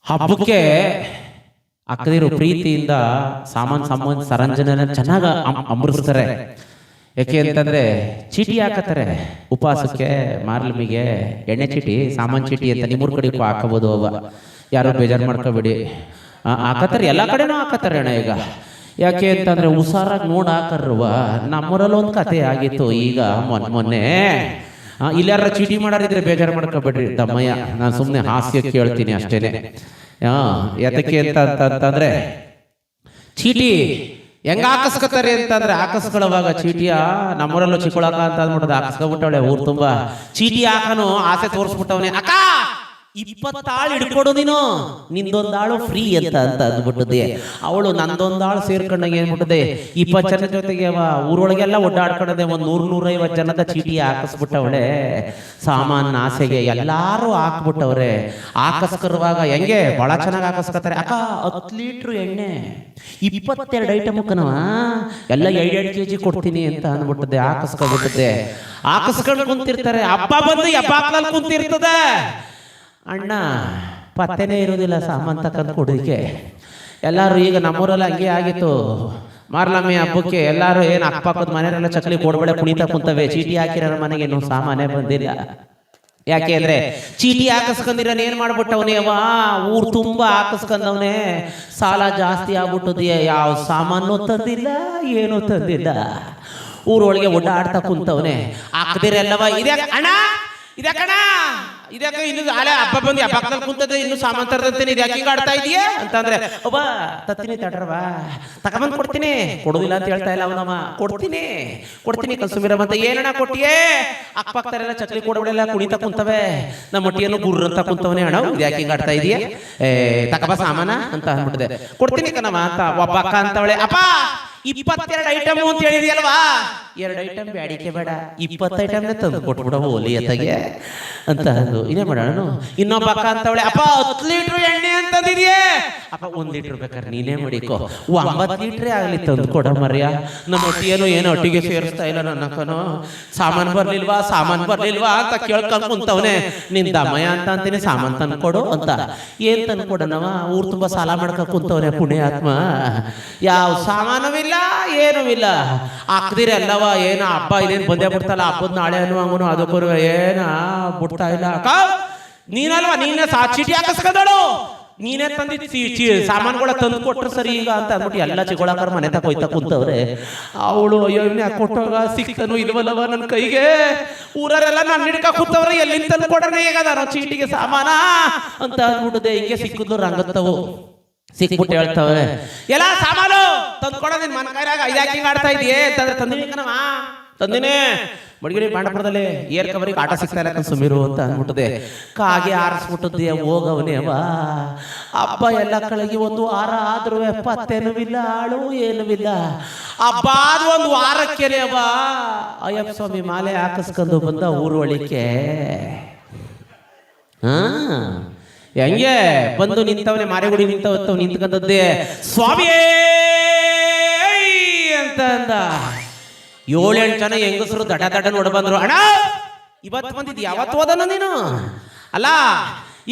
ಹಬ್ಬಕ್ಕೆ ಅಕ್ಕದಿರು ಪ್ರೀತಿಯಿಂದ ಸಾಮಾನ್ ಸರಂಜನ ಚೆನ್ನಾಗಿ ಅಂಬರಿಸ್ತಾರೆ. ಯಾಕೆ ಅಂತಂದ್ರೆ ಚೀಟಿ ಹಾಕತ್ತಾರೆ ಉಪವಾಸಕ್ಕೆ, ಮಾರ್ಲಮಿಗೆ ಎಣ್ಣೆ ಚೀಟಿ, ಸಾಮಾನ್ ಚೀಟಿ ಅಂತ ನಿಮ್ಮೂರ್ ಕಡೆ ಹಾಕಬಹುದು. ಅವ ಯಾರು ಬೇಜಾರು ಮಾಡ್ಕೋಬೇಡಿ, ಹಾಕತ್ತಾರೆ, ಎಲ್ಲ ಕಡೆನೂ ಹಾಕತ್ತಾರೆ ಅಣ್ಣ. ಈಗ ಯಾಕೆ ಅಂತಂದ್ರೆ ಹುಷಾರಾಗಿ ನೋಡ್ ಹಾಕರ್ವ. ನಮ್ಮೂರಲ್ಲಿ ಒಂದು ಕತೆ ಆಗಿತ್ತು ಈಗ ಮೊನ್ನೆ. ಇಲ್ಲಾರ ಚೀಟಿ ಮಾಡಾರಿದ್ರೆ ಬೇಜಾರು ಮಾಡ್ಕೋಬೇಡ್ರಿ ತಮ್ಮಯ್ಯ, ನಾನು ಸುಮ್ಮನೆ ಹಾಸ್ಯಕ್ಕೆ ಹೇಳ್ತೀನಿ ಅಷ್ಟೇನೆ. ಯಾತಕ್ಕೆ ಅಂತಂದ್ರೆ ಚೀಟಿ ಹೆಂಗ ಹಾಕಸ್ಕತ್ತಾರೆ ಅಂತಂದ್ರೆ, ಹಾಕಸ್ಕೊಳ್ಳುವಾಗ ಚೀಟಿಯ ನಮ್ಮೂರಲ್ಲೂ ಚಿಕ್ಕಳಕ ಅಂತ ಅಂದ್ಬಿಟ್ಟದ ಹಾಕಸ್ಕೊಬಿಟ್ಟವಳೆ. ಊರ್ ತುಂಬಾ ಚೀಟಿ ಹಾಕನು ಆಸೆ ತೋರಿಸ್ಬಿಟ್ಟವನೆ. ಅಕ್ಕ 20 ಆಳು ಹಿಡ್ಕೊಡು ನೀನು, ನಿಂದೊಂದಾಳು ಫ್ರೀ ಅಂತ ಅಂದ್ಬಿಟ್ಟದೆ. ಅವಳು ನಂದೊಂದಾಳು ಸೇರ್ಕೊಂಡಾಗ ಏನ್ಬಿಟ್ಟದೆ 20 ಜನ ಜೊತೆಗೆ ಊರೊಳಗೆಲ್ಲ ಒಡ್ಡಾಡ್ಕೊಂಡದೆ. ಒಂದು 100-150 ಜನದ ಚೀಟಿ ಹಾಕಿಸ್ಬಿಟ್ಟವಳೆ. ಸಾಮಾನ್ ಆಸೆಗೆ ಎಲ್ಲಾರು ಹಾಕ್ಬಿಟ್ಟವ್ರೆ. ಹಾಕಸ್ಕರುವಾಗ ಹೆಂಗೆ ಬಹಳ ಚೆನ್ನಾಗಿ ಹಾಕಸ್ಕತ್ತಾರೆ. ಅಕ್ಕ 10 ಲೀಟ್ರ್ ಎಣ್ಣೆ 22 ಐಟಮ್ ಕಣವ, ಎಲ್ಲ 2 kg ಕೊಡ್ತೀನಿ ಅಂತ ಅಂದ್ಬಿಟ್ಟದೆ. ಹಾಕಸ್ಕೊಬಿಟ್ಟದೆ. ಹಾಕಸ್ಕೊಂಡು ಕುಂತಿರ್ತಾರೆ. ಹಬ್ಬ ಬಂದು ಹಬ್ಬ ಕುಂತಿರ್ತದೆ. ಅಣ್ಣ ಪತ್ತೆನೇ ಇರೋದಿಲ್ಲ ಸಾಮಾನು ತಕ್ಕಂತ ಕೊಡೋದಕ್ಕೆ. ಎಲ್ಲರೂ ಈಗ ನಮ್ಮೂರಲ್ಲಿ ಹಂಗೆ ಆಗಿತ್ತು. ಮಾರ್ಲಮ್ಮಿ ಹಬ್ಬಕ್ಕೆ ಎಲ್ಲರೂ ಏನು ಅಕ್ಕಪಕ್ಕದ ಮನೆಯಲ್ಲ ಚಕ್ಲಿ ಕೊಡ್ಬೇಡ ಕುಣಿತಾ ಕುಂತವೆ. ಚೀಟಿ ಹಾಕಿರೋ ಮನೆಗೆ ಇನ್ನೂ ಸಾಮಾನೇ ಬಂದಿಲ್ಲ. ಯಾಕೆ ಅಂದ್ರೆ ಚೀಟಿ ಹಾಕಿಸ್ಕೊಂಡಿರೋನ್ ಏನ್ ಮಾಡ್ಬಿಟ್ಟವನೇ ಅವ, ಊರು ತುಂಬಾ ಹಾಕಿಸ್ಕೊಂಡವನೇ. ಸಾಲ ಜಾಸ್ತಿ ಆಗ್ಬಿಟ್ಟದೆ. ಯಾವ ಸಾಮಾನು ತಂದಿಲ್ಲ, ಏನೂ ತಂದಿಲ್ಲ. ಊರೊಳಗೆ ಓಡಾಡ್ತಾ ಕುಂತವನೇ. ಹಾಕದಿರೆಲ್ಲವ ಇದೆ ಅಣ್ಣ, ಇದಕ್ಕಣ ಇದಕ್ಕೆ ಇನ್ನು ಅಲೆ ಹಬ್ಬ ಬಂದು ಹಬ್ಬದಲ್ಲಿ ಕುಂತದೆ, ಇನ್ನು ಸಾಮಾನು ತರದಂತೇನೆ, ಇದು ಯಾಕೆ ಆಡ್ತಾ ಇದೆಯಾ ಅಂತಂದ್ರೆ, ಒಬ್ಬ ತತ್ತೀನಿ ತಡ್ರವಾ ತಗೊಂಬಂದು ಕೊಡ್ತೀನಿ. ಕೊಡುದಿಲ್ಲ ಅಂತ ಹೇಳ್ತಾ ಇಲ್ಲ ಅವನಮ್ಮ. ಕೊಡ್ತೀನಿ ಕಲ್ಸುಮಿರ ಅಂತ. ಏನಣ್ಣ ಕೊಟ್ಟಿಯೇ? ಅಕ್ಕಪಕ್ಕದರೆಲ್ಲ ಚಕ್ಲಿ ಕೊಡಬಳೆಲ್ಲ ಕುಣಿತಾ ಕುಂತವೆ. ನಮ್ಮ ಒಟ್ಟಿಯನ್ನು ಗುರ್ರ ಅಂತ ಕುಂತವನೇ. ಅಣ್ಣ ಇದು ಯಾಕೆ ಹಿಂಗೆ ಆಡ್ತಾ ಇದೆಯಾ? ತಕಬ ಸಾಮಾನ ಅಂತ ಅಂದ್ಬಿಟ್ಟಿದೆ. ಕೊಡ್ತೀನಿ ಕಣಮ್ಮ ಅಂತ ಒಬ್ಬ ಅಕ್ಕ ಅಂತವಳೆ. ಅಪ್ಪ 22 ಐಟಮ್ ಅಂತ ಹೇಳಿದೆಯಲ್ವಾ, 2 ಐಟಮ್ ಬ್ಯಾಡಿಕೆ ಬೇಡ, 20 ಐಟಮ್ನೇ ತಂದು ಕೊಟ್ಬಿಡ ಓಲಿ ಅತ್ತಗೆ ಅಂತ ಅಂದು. ಇನ್ನೇ ಮಾಡೋಣ. ಇನ್ನೊಬ್ಬ ಅಕ್ಕ ಅಂತವಳೆ. ಅಪ್ಪ 10 ಲೀಟ್ರ್ ಎಣ್ಣೆ ಅಂತಂದಿದ್ಯೆ. ಅಪ್ಪ 1 ಲೀಟ್ರ್ ಬೇಕಾದ್ರೆ ನೀನೇ ಮಾಡಿಕೋ, 9 ಲೀಟ್ರೇ ಆಗಲಿ ತಂದು ಕೊಡ ಮರ್ಯ. ನಮ್ಮ ಒಟ್ಟಿಯೇನು ಏನು ಒಟ್ಟಿಗೆ ಸೇರಿಸ್ತಾ ಇಲ್ಲ ನನ್ನಕ್ಕನೋ. ಸಾಮಾನು ಬರ್ಲಿಲ್ವಾ ಅಂತ ಕೇಳ್ಕೊಂಡು ಕುಂತವನೆ. ನಿನ್ ದಮಯ ಅಂತ ಅಂತೀನಿ, ಸಾಮಾನು ತಂದು ಕೊಡು ಅಂತ. ಏನ್ ತಂದು ಕೊಡನವ? ಊರು ತುಂಬಾ ಸಾಲ ಮಾಡ್ಕೊಂಡು ಕುಂತವನೆ ಪುಣ್ಯಾತ್ಮ. ಯಾವ ಸಾಮಾನು ಇಲ್ಲ, ಏನೂ ಇಲ್ಲ. ಹಾಕ್ದಿರ ಎಲ್ಲವ ಏನ ಹಬ್ಬ ಇದೇನು ಬಂದೇ ಬಿಡ್ತಲ್ಲ, ಹಬ್ಬದ ನಾಳೆ ಅನ್ನುವಂಗನು ಅದಕ್ಕೂ ಏನ ಬಿಡ್ತಾ ಇಲ್ಲ. ಅಕ್ಕ ನೀನಲ್ವಾ, ನೀನೇ ಚೀಟಿ ಹಾಕಿಸ್ಕೊಂಡಳು, ನೀನೇ ತಂದಿ ಸಾಮಾನುಗಳ ತಂದು ಕೊಟ್ರು ಸರಿ ಈಗ ಅಂತ ಅಂದ್ಬಿಟ್ಟು ಎಲ್ಲ ಚಿಗೊಳಕರ್ ಮನೆ ತಗೋಯ್ತಾ ಕುಂತವ್ರೆ. ಅವಳು ಅಯ್ಯೋ ಕೊಟ್ಟೋಗ ಸಿಕ್ತನು ಇಲ್ವಲ್ಲವ ನನ್ನ ಕೈಗೆ. ಊರರೆಲ್ಲ ನನ್ನ ಹಿಡ್ಕ ಕೂತವ್ರೆ, ಎಲ್ಲಿಂದ ತಂದು ಕೊಡ್ರೆ ಈಗ ನಾನು ಚೀಟಿಗೆ ಸಾಮಾನ ಅಂತ ಅಂದ್ಬಿಟ್ಟದೆ. ಹಿಂಗೆ ಸಿಕ್ಕಿದ್ಲು ರಂಗತ್ತವು. ಸಿಕ್ಬಿಟ್ಟು ಹೇಳ್ತವೆ, ಎಲ್ಲ ಸಾಮಾನು ತಂದ್ಕೊಡ ನಿನ್ ಮನ ಕೈಯಾಗ. ಇದಾಕಿ ಆಡ್ತಾ ಇದೆಯೇ ಅಂತಂದ್ರೆ, ತಂದಿನಿ ಕಣವ, ತಂದಿನಿ ಮಡಿಗಿರಿ ಬಾಂಡಪುರದಲ್ಲಿ ಏರ್ ಕವರಿಗೆ ಆಟ ಸಿಗ್ತಾ ಇಲ್ಲ ಸುಮೀರು ಅಂತ ಅಂದ್ಬಿಟ್ಟದೆ. ಕಾಗೆ ಆರಿಸ್ಬಿಟ್ಟದ್ದೆ. ಹೋಗವನೇ ಅವ. ಹಬ್ಬ ಎಲ್ಲ ಕಳಗಿ 1 ವಾರ ಆದ್ರೂ ಪತ್ತೇನೂ ಇಲ್ಲ, ಆಳು ಏನೂ ಇಲ್ಲ. ಹಬ್ಬ ಆದ 1 ವಾರಕ್ಕೇನೆ ಅವ ಅಯ್ಯಪ್ಪ ಸ್ವಾಮಿ ಮಾಲೆ ಹಾಕಿಸ್ಕೊಂಡು ಬಂದ ಊರು ಒಳಿಕೆ. ಹೆಂಗೆ ಬಂದು ನಿಂತವನೇ, ಮಾರೆಗುಡಿ ನಿಂತ್ಕೊಂಡದ್ದೇ. ಸ್ವಾಮಿಯೇ ಅಂತ ಅಂದ. 7-8 ಜನ ಹೆಂಗಸರು ದಡ ನೋಡ ಬಂದ್ರು. ಅಣ್ಣ ಇವತ್ತು ಬಂದಿದ್ ಯಾವತ್ತು ಹೋದನ ನೀನು? ಅಲ್ಲ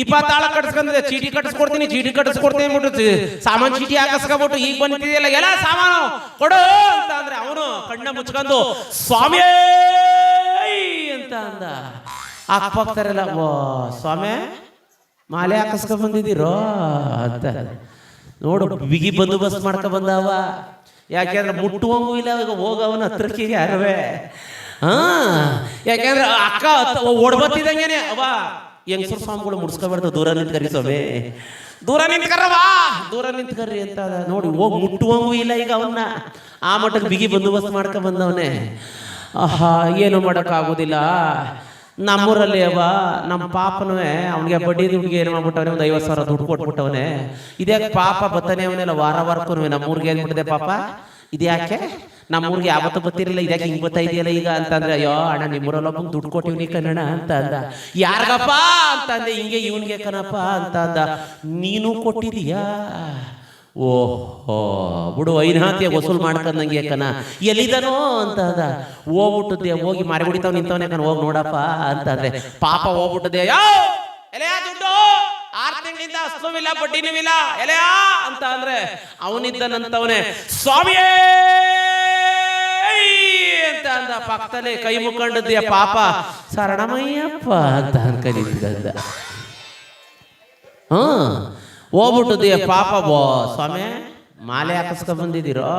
20 ಆಳ ಕಟ್ಸ್ಕೊಂಡ್ರೆ ಚೀಟಿ ಕಟ್ಟಿಸ್ಕೊಡ್ತೀನಿ ಅಂದ್ಬಿಟ್ಟು ಸಾಮಾನು ಚೀಟಿ ಹಾಕಿಸ್ಕೊಬಿಟ್ಟು ಈಗ ಬಂದಿದೆಯಲ್ಲ, ಎಲ್ಲ ಸಾಮಾನು ಕೊಡು ಅಂತ ಅಂದ್ರೆ ಅವನು ಕಣ್ಣ ಮುಚ್ಕೊಂಡು ಸ್ವಾಮಿಯೇ ಅಂತ ಅಂದ. ಹಾಕ್ಬೋಗ್ತಾರಲ್ಲ, ಓ ಸ್ವಾಮಿ ಮಾಲೆ ಹಾಕಿಸ್ಕೊಂಡ್ ಬಂದಿದ್ದೀರೋ ಅಂತ ನೋಡು. ಬಿಗಿ ಬಂದೋಬಸ್ತ್ ಮಾಡ್ಕೊ ಬಂದವ. ಯಾಕೆಂದ್ರೆ ಮುಟ್ಟುವಂಗೂ ಇಲ್ಲ ಈಗ ಹೋಗವನ ಹತ್ರಕ್ಕೆ ಯಾರವೇ. ಯಾಕೆಂದ್ರೆ ಅಕ್ಕ ಓಡ್ಬತ್ತಿದಂಗೆನೆ ಅವ ಹೆಂಗಸರು ಸ್ವಾಮಿಗಳು ಮುಡ್ಸ್ಕೊಬಾರ್ದು, ದೂರ ನಿಂತ್ಕರಿ ಸ್ವಾಮಿ, ದೂರ ನಿಂತ್ಕರ್ರಿ ಅಂತ ನೋಡಿ. ಹೋಗಿ ಮುಟ್ಟುವಂಗೂ ಇಲ್ಲ ಈಗ ಅವನ್ನ. ಆ ಮಟ್ಟಕ್ಕೆ ಬಿಗಿ ಬಂದೋಬಸ್ತ್ ಮಾಡ್ಕೊ ಬಂದವನೇ. ಏನು ಮಾಡೋಕ್ಕಾಗೋದಿಲ್ಲ. ನಮ್ಮೂರಲ್ಲಿ ಅವ ನಮ್ಮ ಪಾಪನವೇ ಅವನಿಗೆ ಬಡ್ಡಿ ದುಡ್ಡಿಗೆ ಏನು ಮಾಡ್ಬಿಟ್ಟವನೇ, ಒಂದು 50,000 ದುಡ್ಡು ಕೊಟ್ಬಿಟ್ಟವನೇ. ಇದ್ಯಾಕೆ ಪಾಪ ಬತ್ತಾನೆ ಅವನೆಲ್ಲ ವಾರಕ್ಕೂ ನಮ್ಮೂರಿಗೆ ಏನ್ಬಿಟ್ಟಿದೆ ಪಾಪ. ಇದ್ಯಾಕೆ ನಮ್ಮೂರಿಗೆ ಯಾವತ್ತೂ ಬತ್ತಿರಲಿಲ್ಲ, ಇದ್ಯಾಕೆ ಹಿಂಗೆ ಬರ್ತಾ ಇದೆಯಲ್ಲ ಈಗ ಅಂತಂದ್ರೆ, ಅಯ್ಯೋ ಅಣ್ಣ ನಿಮ್ಮೂರಲ್ಲಿ ಒಬ್ಬ ದುಡ್ಡು ಕೊಟ್ಟಿವ್ನಿ ಕನ್ನಡ ಅಂತ ಅಂದ. ಯಾರಿಗಪ್ಪ ಅಂತ ಅಂದೆ. ಹಿಂಗೆ ಇವನಿಗೆ ಕಣಪ್ಪ ಅಂತ ಅಂದ. ನೀನು ಕೊಟ್ಟಿದೀಯಾ? ಓಹೋ ಬಿಡು, ಐನಾತಿಯ ವಸೂಲ್ ಮಾಡ್ಕೊಂಡಂಗೆ ಕಣ. ಎಲ್ಲಿದನೋ ಅಂತ ಅದ. ಹೋಗ್ಬಿಟ್ಟದೆ. ಹೋಗಿ ಮಾರಿಗುಡಿತಾವ್ ನಿಂತವನೇ ಕಣ, ಹೋಗಿ ನೋಡಪ್ಪ ಅಂತಂದ್ರೆ ಪಾಪ ಹೋಗ್ಬಿಟ್ಟದೆ. ದುಡ್ಡು 6 ತಿಂಗಳಿಂದ ಅಸ್ಲುವಿಲ್ಲ ಬಡ್ಡಿನೂ ಇಲ್ಲ ಎಲೆಯಾ ಅಂತ ಅಂದ್ರೆ ಅವನಿದ್ದನಂತವನೇ ಸ್ವಾಮಿಯೇ ಅಂತ ಅಂದ. ಪಕ್ಕದಲ್ಲಿ ಕೈ ಮುಖಂಡದ್ಯ ಪಾಪ ಶರಣಮಯ್ಯಪ್ಪ ಅಂತ ಅನ್ಕೊಂಡಿದ್ದ. ಹೋಗ್ಬಿಟ್ಟದೀಯ ಪಾಪ ಸ್ವಾಮಿ ಮಾಲೆ ಹಾಕಿಸ್ಕೊಂಡ್ ಬಂದಿದ್ದೀರೋ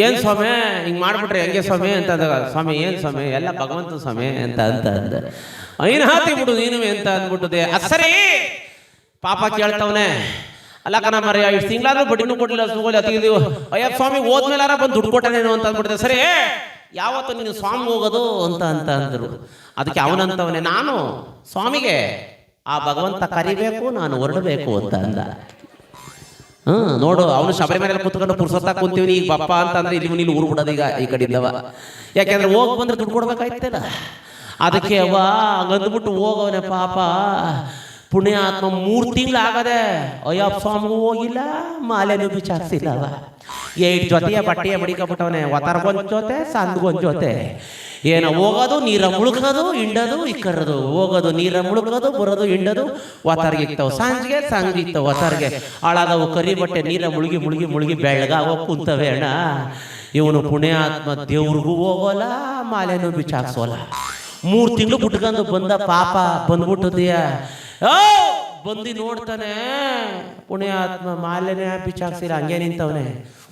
ಏನ್ ಸ್ವಾಮಿ ಹಿಂಗ್ ಮಾಡ್ಬಿಟ್ರೆ ಹೆಂಗೆ ಸ್ವಾಮಿ ಅಂತ ಅಂದಾಗ ಸ್ವಾಮಿ ಏನ್ ಸ್ವಾಮಿ ಎಲ್ಲ ಭಗವಂತ ಸ್ವಾಮಿ ಅಂತ ಅಂದ. ಐನ್ ಹಾತಿ ಬಿಡು ನೀನು ಅಂತ ಅಂದ್ಬಿಟ್ಟದೆ. ಸರಿ ಪಾಪ ಕೇಳ್ತವನೆ ಅಲ್ಲ ಕಣ ಮರಿ ಇಷ್ಟು ತಿಂಗಳಾದ್ರೂ ಬಡ್ಡಿನೂ ಕೊಡ್ಲಿಲ್ಲ ಸುಗೋಲಿ ಅತಿಗಿದೀವು ಅಯ್ಯಪ್ಪ ಸ್ವಾಮಿ ಹೋದ್ಮೇಲಾರ ಬಂದು ದುಡ್ಡು ಕೊಟ್ಟನೇನು ಅಂತ ಅಂದ್ಬಿಟ್ಟಿದೆ. ಸರಿ ಯಾವತ್ತು ನೀನು ಸ್ವಾಮಿ ಹೋಗೋದು ಅಂತ ಅಂದರು. ಅದಕ್ಕೆ ಅವನಂತವನೇ ನಾನು ಸ್ವಾಮಿಗೆ ಆ ಭಗವಂತ ಕರಿಬೇಕು ನಾನು ಹೊರಡಬೇಕು ಅಂತ ಅಂದ. ನೋಡು ಅವನು ಶಬರಿಮಲೆಯಲ್ಲಿ ಕೂತ್ಕೊಂಡು ಪುರ್ಸೊತ್ತ ಕುಂತೀವಿ ಈಗ ಬಪ್ಪ ಅಂತ ಅಂದ್ರೆ ಇಲ್ಲಿ ನೀನು ಊರು ಬಿಡೋದು ಈಗ ಈ ಕಡೆಯಿಂದವ. ಯಾಕೆಂದ್ರೆ ಹೋಗಿ ಬಂದ್ರೆ ದುಡ್ಡು ಕೊಡ್ಬೇಕಾಯ್ತಲ್ಲ. ಅದಕ್ಕೆ ಹಂಗಂದ್ಬಿಟ್ಟು ಹೋಗವನೆ ಪಾಪ ಪುಣ್ಯಾತ್ಮ 3 ತಿಂಗಳು ಆಗದೆ ಅಯ್ಯಪ್ಪ ಸ್ವಾಮಿಗೂ ಹೋಗಿಲ್ಲ ಮಾಲೆನೂ ಬಿಚಾರಿಸಿಲ್ಲ. 8 ಜೊತೆಯ ಬಟ್ಟೆಯ ಮಡಿಕಬಿಟ್ಟವನೆ. ಒತ್ತರ್ಗೊಂದು ಜೊತೆ ಸಂದ್ಗೊಂದು ಜೊತೆ. ಏನೋ ಹೋಗೋದು ನೀರ ಮುಳುಗೋದು ಹಿಂಡೋದು ಇಕ್ಕರೋದು, ಹೋಗೋದು ನೀರ ಮುಳುಗೋದು ಬರೋದು ಹಿಂಡೋದು. ಒತ್ತರ್ಗಿಕ್ತಾವ ಸಂಜಿಗೆ ಸಂಜಿಕ್ತಾವ ಒತ್ತರ್ಗೆ ಹಾಳಾದವು ಕರಿ ಬಟ್ಟೆ ನೀರ ಮುಳುಗಿ ಮುಳುಗಿ ಮುಳುಗಿ ಬೆಳಗಾವ ಕುಂತವೆ ಅಣ್ಣ. ಇವನು ಪುಣ್ಯಾತ್ಮ ದೇವ್ರಿಗೂ ಹೋಗೋಲ್ಲ ಮಾಲೆನೂ ಬಿಚಾಕ್ಸೋಲ್ಲ. 3 ತಿಂಗಳು ಬಿಟ್ಕೊಂಡು ಬಂದ ಪಾಪ ಬಂದ್ಬಿಟ್ಟದೀಯ. ಬಂದು ನೋಡ್ತಾನೆ ಪುಣ್ಯಾತ್ಮ ಮಾಲೆನೇ ಬಿಚಾಕ್ಸಿಲ್ಲ ಹಂಗೆ ನಿಂತವನೆ.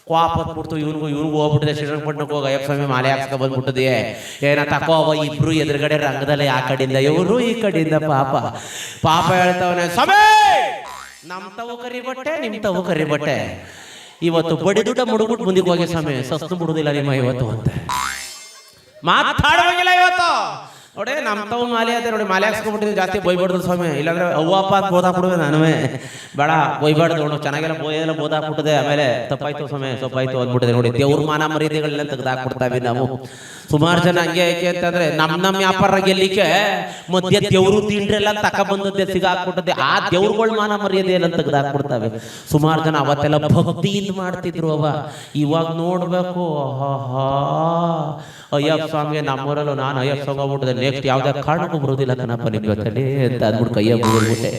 ಕ್ವಾಪತ್ ಬಿಡ್ತು ಇವನಿಗೂ ಹೋಗ್ಬಿಟ್ಟಿದೆ. ಶ್ರೀರಂಗಪಟ್ಟಣಕ್ಕೆ ಹೋಗ ಅಯ್ಯಪ್ಪ ಸ್ವಾಮಿ ಮಾಲೆ ಹಾಕ್ಸ್ಕೊ ಬಂದ್ಬಿಟ್ಟದೆ. ಏನ ತಕೋವ ಇಬ್ರು ಎದುರುಗಡೆ ರಂಗದಲ್ಲಿ ಆ ಕಡೆಯಿಂದ ಇವರು ಈ ಕಡೆಯಿಂದ ಪಾಪ ಪಾಪ ಹೇಳ್ತವನೆ ಸ್ವಾಮಿ ನಮ್ ತವು ಕರಿ ಬಟ್ಟೆ ನಿಮ್ ತವು ಕರಿ ಬಟ್ಟೆ ಇವತ್ತು ಬಡಿ ದುಡ್ಡ ಮುಡುಗ್ಬಿಟ್ಟು ಮುಂದಿಗೆ ಹೋಗಿ ಸ್ವಾಮಿ ಸಸ್ತು ಬಿಡುದಿಲ್ಲ ನಿಮ್ಮ ಇವತ್ತು ಅಂತ ಮಾತಾಡುವಾಗಿಲ್ಲ ಇವತ್ತು. ನೋಡಿ ನಮ್ಮ ತವ ಮಾಲೆ ಅದೇ ನೋಡಿ ಮಾಲೆ ಹಾಕ್ಸ್ಕೊಂಡ್ಬಿಟ್ಟಿದ್ದೆ ಜಾಸ್ತಿ ಬೈಬಾರ್ದು ಸ್ವಾಮಿ ಇಲ್ಲಾಂದ್ರೆ ಅವ್ವಪ್ಪ ಅಂತ ಬೋದಾಕ್ಬಿಡುವೆ ನಾನುವೇ ಬೇಡ ಬೈಬಾರ್ದು ನೋಡು ಚೆನ್ನಾಗೆಲ್ಲ ಬೋಯೆಲ್ಲ ಬೋದಾಕ್ಬಿಟ್ಟದೆ. ಆಮೇಲೆ ತಪ್ಪಾಯ್ತು ಸ್ವಾಮಿ ಸೊಪ್ಪಾಯ್ತು ಅಂದ್ಬಿಟ್ಟಿದೆ. ನೋಡಿ ದೇವ್ರ ಮಾನ ಮರ್ಯಾದೆಗಳನ್ನ ತೆಗೆದಾಕ್ಬಿಡ್ತಾವೆ ನಾವು. ಸುಮಾರು ಜನ ಹಂಗೆ ಯಾಕೆ ಅಂತಂದ್ರೆ ನಮ್ಮ ವ್ಯಾಪಾರ ಗೆಲ್ಲಿಕ್ಕೆ ಮಧ್ಯ ದೇವ್ರು ತಿಂಡ್ರೆಲ್ಲ ತಕ ಬಂದದ್ದೆ ಸಿಗಾಕ್ಬಿಟ್ಟದೆ. ಆ ದೇವ್ರುಗಳ ಮಾನ ಮರ್ಯಾದೆ ಎಲ್ಲ ತೆಗೆದಾಕ್ಬಿಡ್ತಾವೆ. ಸುಮಾರು ಜನ ಅವತ್ತೆಲ್ಲ ಭಕ್ತಿಯಿಂದ ಮಾಡ್ತಿದ್ರು. ಇವಾಗ ನೋಡ್ಬೇಕು ಅಯ್ಯಪ್ಪ ಸ್ವಾಮಿಗೆ ನಮ್ಮೂರಲ್ಲೂ ನಾನು ಅಯ್ಯಪ್ಪ ಸ್ವಾಮಿ ಹೋಗ್ಬಿಟ್ಟಿದೆ. ನೆಕ್ಸ್ಟ್ ಯಾವ್ದೇ ಕಾರಣಕ್ಕೂ ಬರೋದಿಲ್ಲ ಕಣಪ್ಪ ನಿಮ್ಮ ಜೊತೆಲಿ ಅಂತ ಅಂದ್ಬಿಟ್ಟು ಕೈಯ ಮುಗಿದ್ಬಿಟ್ಟೆ.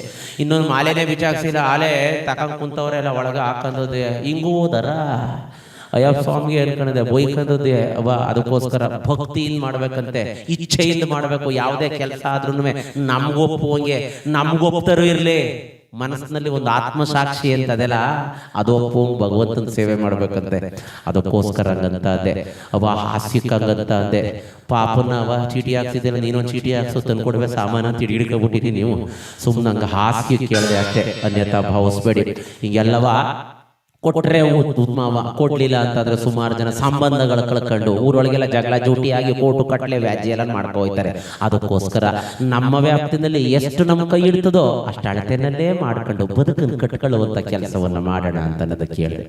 ಇನ್ನೊಂದು ಮಾಲೆನೇ ಬಿಚಾಕ್ಸಿಲ್ಲ ಆಲೆ ತಕೊಂಡ್ ಕುಂತವ್ರೆಲ್ಲ ಒಳಗೆ ಹಾಕೊಂಡದೆ. ಹಿಂಗೂ ಹೋದಾರ ಅಯ್ಯಪ್ಪ ಸ್ವಾಮಿಗೆ ಅನ್ಕೊಂಡಿದೆ ಬೈಕಂದದ್ದೇ ಅದಕ್ಕೋಸ್ಕರ ಭಕ್ತಿಯಿಂದ ಮಾಡ್ಬೇಕಂತೆ, ಇಚ್ಛೆಯಿಂದ ಮಾಡ್ಬೇಕು. ಯಾವುದೇ ಕೆಲಸ ಆದ್ರೂ ನಮ್ಗೊಪ್ಪುವಂಗೆ ನಮ್ಗೊಪ್ತರೂ ಇರ್ಲಿ ಮನಸ್ಸಿನಲ್ಲಿ ಒಂದು ಆತ್ಮಸಾಕ್ಷಿ ಅಂತ ಅದೆಲ್ಲ ಅದು ಒಪ್ಪು ಭಗವಂತನ ಸೇವೆ ಮಾಡ್ಬೇಕಂತೆ. ಅದಕ್ಕೋಸ್ಕರ ಹಂಗಂತ ಅದೇ ಹಾಸ್ಯಕ್ಕಂಗಂತ ಅಂದೆ. ಪಾಪನ ಚೀಟಿ ಹಾಕ್ಸಿದ್ದೆಲ್ಲ ನೀನೊಂದು ಚೀಟಿ ಹಾಕ್ಸೋ ತಂದ್ಕೊಡ್ಬೇಕು ಸಾಮಾನು ಅಂತ ಹಿಡ್ಕೊಬಿಟ್ಟಿದ್ದೀನಿ. ನೀವು ಸುಮ್ಮನೆ ಹಂಗೆ ಹಾಸ್ಯ ಕೇಳಿದೆ ಅಷ್ಟೇ, ಅನ್ಯತಾ ಭಾವಿಸ್ಬೇಡಿ. ಹಿಂಗೆಲ್ಲವ ಕೊಟ್ರೆ ಉತ್ತಮವ, ಕೊಡ್ಲಿಲ್ಲ ಅಂತಂದ್ರೆ ಸುಮಾರು ಜನ ಸಂಬಂಧಗಳು ಕಳ್ಕೊಂಡು ಊರೊಳಗೆಲ್ಲ ಜಗಳ ಜೂಟಿಯಾಗಿ ಕೋಟು ಕಟ್ಲೆ ವ್ಯಾಜ್ಯ ಎಲ್ಲ ಮಾಡ್ಕೊ ಹೋಗ್ತಾರೆ. ಅದಕ್ಕೋಸ್ಕರ ನಮ್ಮ ವ್ಯಾಪ್ತಿನಲ್ಲಿ ಎಷ್ಟು ನಮ್ಮ ಕೈ ಇಡ್ತದೋ ಅಷ್ಟು ಅಳತೆನಲ್ಲೇ ಮಾಡ್ಕೊಂಡು ಬದುಕನ್ನು ಕಟ್ಕೊಳ್ಳುವಂತ ಕೆಲಸವನ್ನ ಮಾಡೋಣ ಅಂತ ಅನ್ನೋದಕ್ಕೆ ಕೇಳಿದೆ.